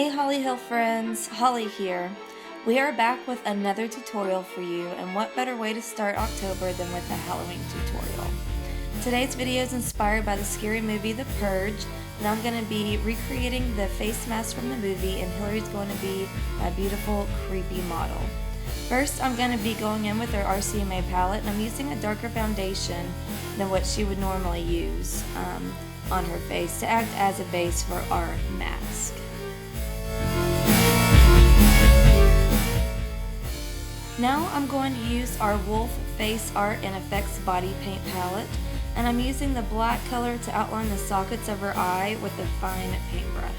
Hey HollyHill friends, Holly here. We are back with another tutorial for you, and what better way to start October than with a Halloween tutorial. Today's video is inspired by the scary movie The Purge, and I'm going to be recreating the face mask from the movie, and Hillary's going to be my beautiful, creepy model. First, I'm going to be going in with our RCMA palette, and I'm using a darker foundation than what she would normally use on her face to act as a base for our mask. Now I'm going to use our Wolf Face Art and Effects Body Paint palette, and I'm using the black color to outline the sockets of her eye with a fine paintbrush.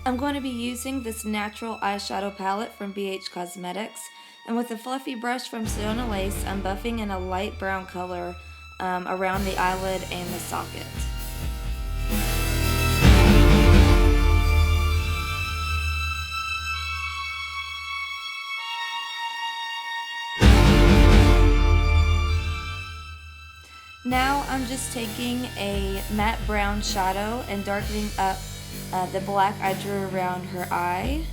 I'm going to be using this natural eyeshadow palette from BH Cosmetics, and with a fluffy brush from Sedona Lace, I'm buffing in a light brown color around the eyelid and the socket. Now I'm just taking a matte brown shadow and darkening up the black I drew around her eye.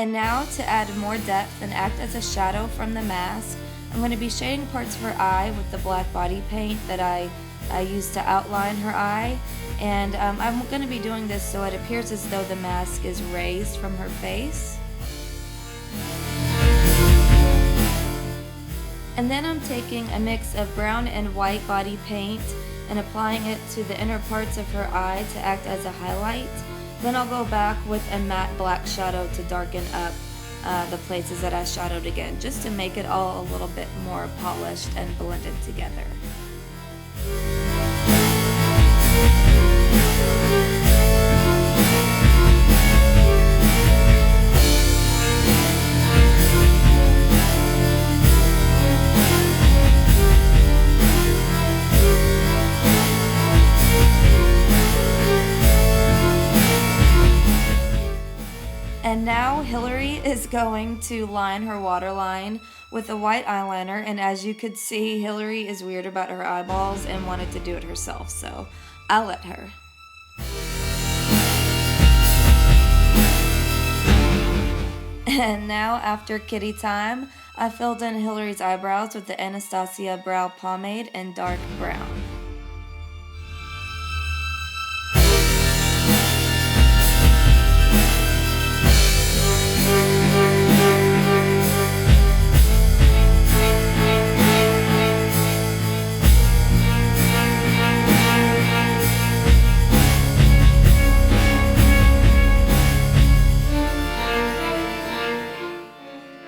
And now, to add more depth and act as a shadow from the mask, I'm going to be shading parts of her eye with the black body paint that I used to outline her eye. And I'm going to be doing this so it appears as though the mask is raised from her face. And then I'm taking a mix of brown and white body paint and applying it to the inner parts of her eye to act as a highlight. Then I'll go back with a matte black shadow to darken up the places that I shadowed again, just to make it all a little bit more polished and blended together. And now Hillary is going to line her waterline with a white eyeliner, and as you could see, Hillary is weird about her eyeballs and wanted to do it herself, so I'll let her. And now, after kitty time, I filled in Hillary's eyebrows with the Anastasia Brow Pomade in dark brown.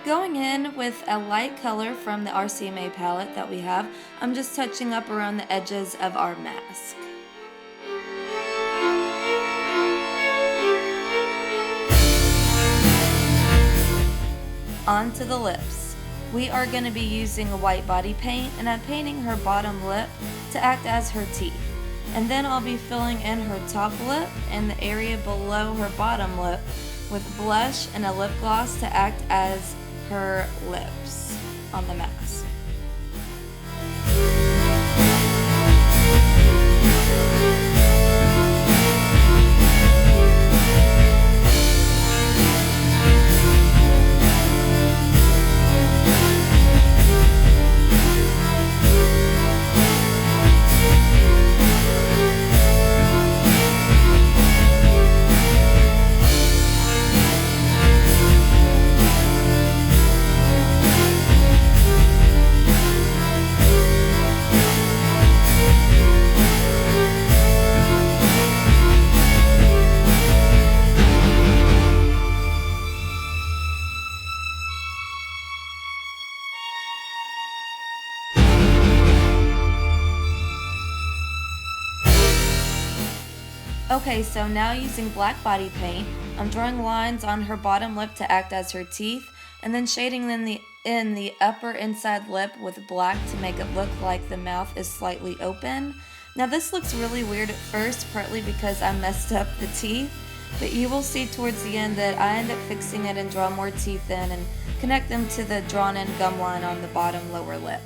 Going in with a light color from the RCMA palette that we have, I'm just touching up around the edges of our mask. On to the lips. We are going to be using a white body paint, and I'm painting her bottom lip to act as her teeth. And then I'll be filling in her top lip and the area below her bottom lip with blush and a lip gloss to act as her lips on the mask. Okay, so now using black body paint, I'm drawing lines on her bottom lip to act as her teeth, and then shading in the upper inside lip with black to make it look like the mouth is slightly open. Now this looks really weird at first, partly because I messed up the teeth, but you will see towards the end that I end up fixing it and draw more teeth in and connect them to the drawn in gum line on the bottom lower lip.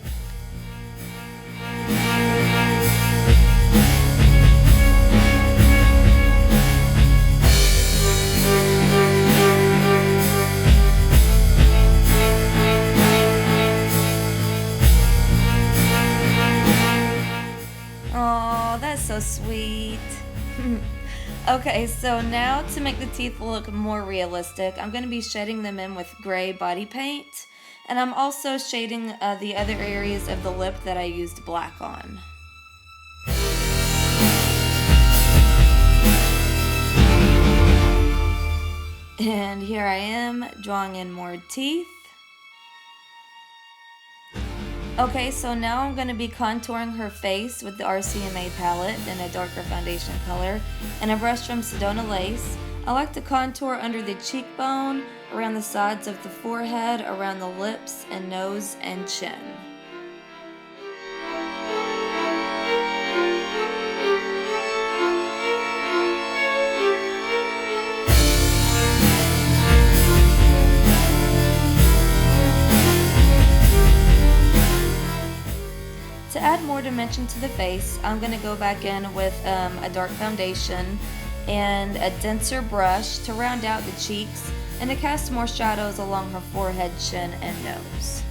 Oh, that's so sweet. Okay, so now to make the teeth look more realistic, I'm going to be shading them in with gray body paint. And I'm also shading the other areas of the lip that I used black on. And here I am drawing in more teeth. Okay, so now I'm going to be contouring her face with the RCMA palette in a darker foundation color and a brush from Sedona Lace. I like to contour under the cheekbone, around the sides of the forehead, around the lips and nose and chin. To add more dimension to the face, I'm going to go back in with a dark foundation and a denser brush to round out the cheeks and to cast more shadows along her forehead, chin, and nose.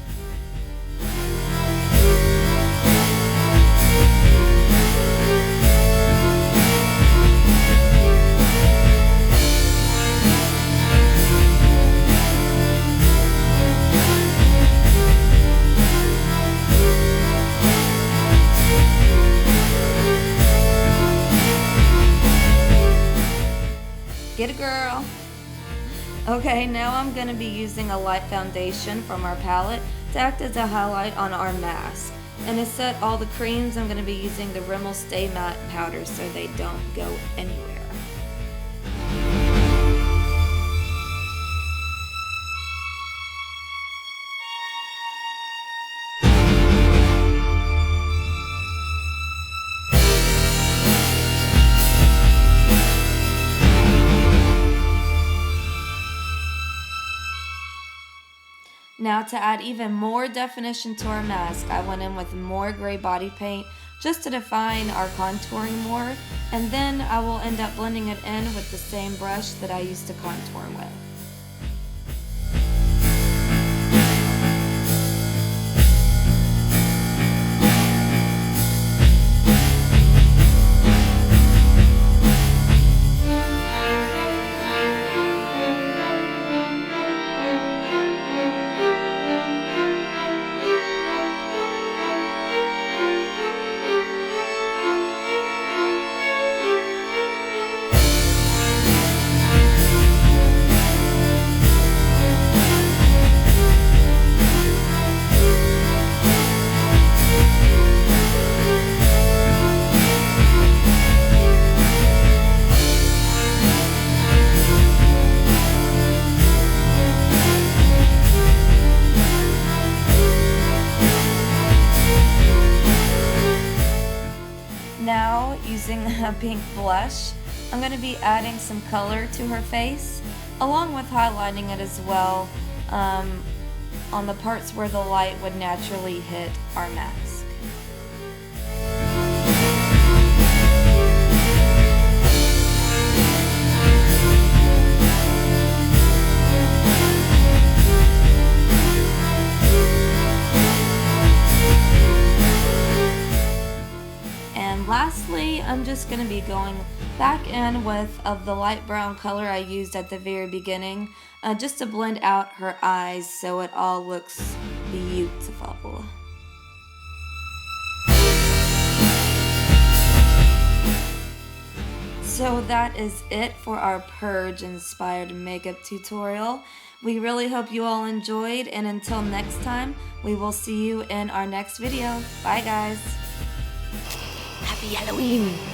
Get a girl. Okay, now I'm going to be using a light foundation from our palette to act as a highlight on our mask. And to set all the creams, I'm going to be using the Rimmel Stay Matte powder so they don't go anywhere. Now to add even more definition to our mask, I went in with more gray body paint just to define our contouring more, and then I will end up blending it in with the same brush that I used to contour with. Now, using a pink blush, I'm going to be adding some color to her face, along with highlighting it as well on the parts where the light would naturally hit our mask. Lastly, I'm just going to be going back in with the light brown color I used at the very beginning, just to blend out her eyes so it all looks beautiful. So that is it for our Purge inspired makeup tutorial. We really hope you all enjoyed, and until next time, we will see you in our next video. Bye guys! Happy Halloween!